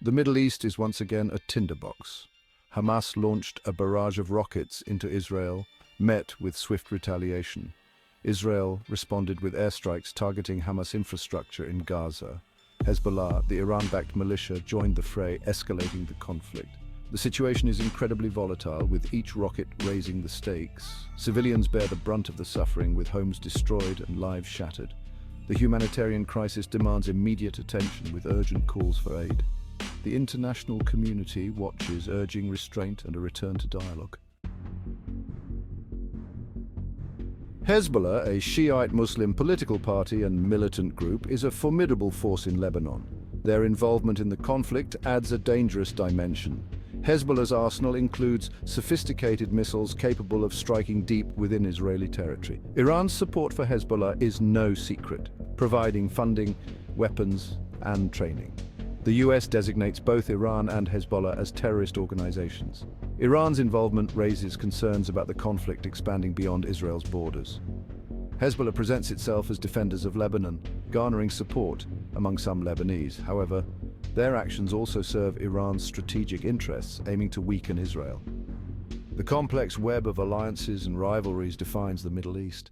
The Middle East is once again a tinderbox. Hamas launched a barrage of rockets into Israel, met with swift retaliation. Israel responded with airstrikes targeting Hamas infrastructure in Gaza. Hezbollah, the Iran-backed militia, joined the fray, escalating the conflict. The situation is incredibly volatile, with each rocket raising the stakes. Civilians bear the brunt of the suffering, with homes destroyed and lives shattered. The humanitarian crisis demands immediate attention, with urgent calls for aid. The international community watches, urging restraint and a return to dialogue. Hezbollah, a Shiite Muslim political party and militant group, is a formidable force in Lebanon. Their involvement in the conflict adds a dangerous dimension. Hezbollah's arsenal includes sophisticated missiles capable of striking deep within Israeli territory. Iran's support for Hezbollah is no secret, providing funding, weapons, and training. The US designates both Iran and Hezbollah as terrorist organizations. Iran's involvement raises concerns about the conflict expanding beyond Israel's borders. Hezbollah presents itself as defenders of Lebanon, garnering support among some Lebanese. However, their actions also serve Iran's strategic interests, aiming to weaken Israel. The complex web of alliances and rivalries defines the Middle East.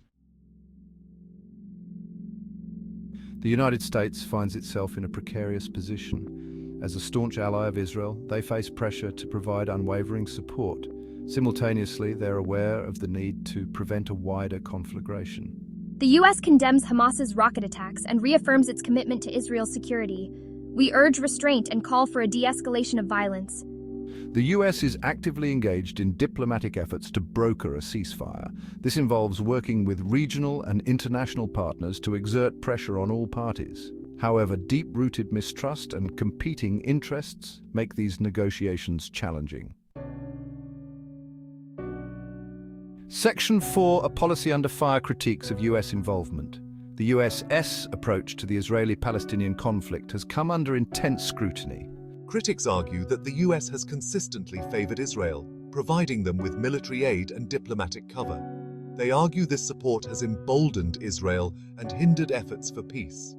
The United States finds itself in a precarious position. As a staunch ally of Israel, they face pressure to provide unwavering support. Simultaneously, they're aware of the need to prevent a wider conflagration. The U.S. condemns Hamas's rocket attacks and reaffirms its commitment to Israel's security. We urge restraint and call for a de-escalation of violence. The US is actively engaged in diplomatic efforts to broker a ceasefire. This involves working with regional and international partners to exert pressure on all parties. However, deep-rooted mistrust and competing interests make these negotiations challenging. Section 4, a policy under fire, critiques of US involvement. The US's approach to the Israeli-Palestinian conflict has come under intense scrutiny. Critics argue that the US has consistently favored Israel, providing them with military aid and diplomatic cover. They argue this support has emboldened Israel and hindered efforts for peace.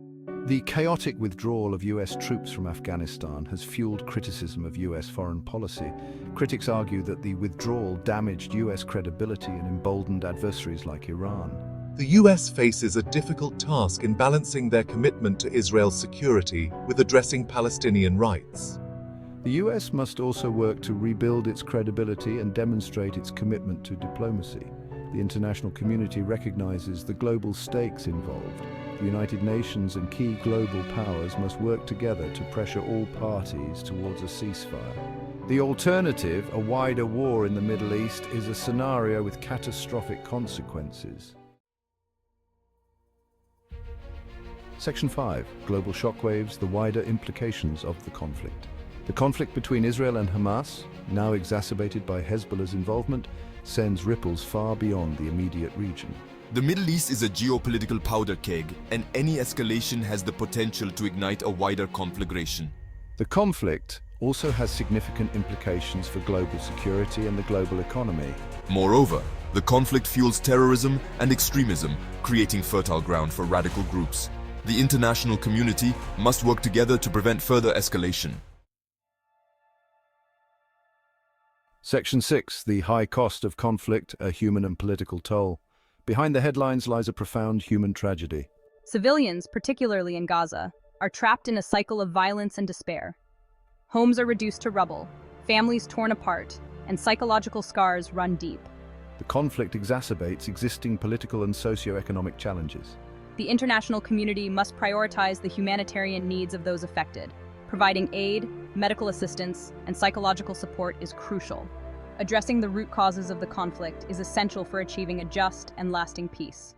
The chaotic withdrawal of US troops from Afghanistan has fueled criticism of US foreign policy. Critics argue that the withdrawal damaged US credibility and emboldened adversaries like Iran. The US faces a difficult task in balancing their commitment to Israel's security with addressing Palestinian rights. The US must also work to rebuild its credibility and demonstrate its commitment to diplomacy. The international community recognizes the global stakes involved. The United Nations and key global powers must work together to pressure all parties towards a ceasefire. The alternative, a wider war in the Middle East, is a scenario with catastrophic consequences. Section 5. Global shockwaves, the wider implications of the conflict. The conflict between Israel and Hamas, now exacerbated by Hezbollah's involvement, sends ripples far beyond the immediate region. The Middle East is a geopolitical powder keg, and any escalation has the potential to ignite a wider conflagration. The conflict also has significant implications for global security and the global economy. Moreover, the conflict fuels terrorism and extremism, creating fertile ground for radical groups. The international community must work together to prevent further escalation. Section 6. The high cost of conflict, a human and political toll. Behind the headlines lies a profound human tragedy. Civilians, particularly in Gaza, are trapped in a cycle of violence and despair. Homes are reduced to rubble, families torn apart, and psychological scars run deep. The conflict exacerbates existing political and socio-economic challenges. The international community must prioritize the humanitarian needs of those affected. Providing aid, medical assistance, and psychological support is crucial. Addressing the root causes of the conflict is essential for achieving a just and lasting peace.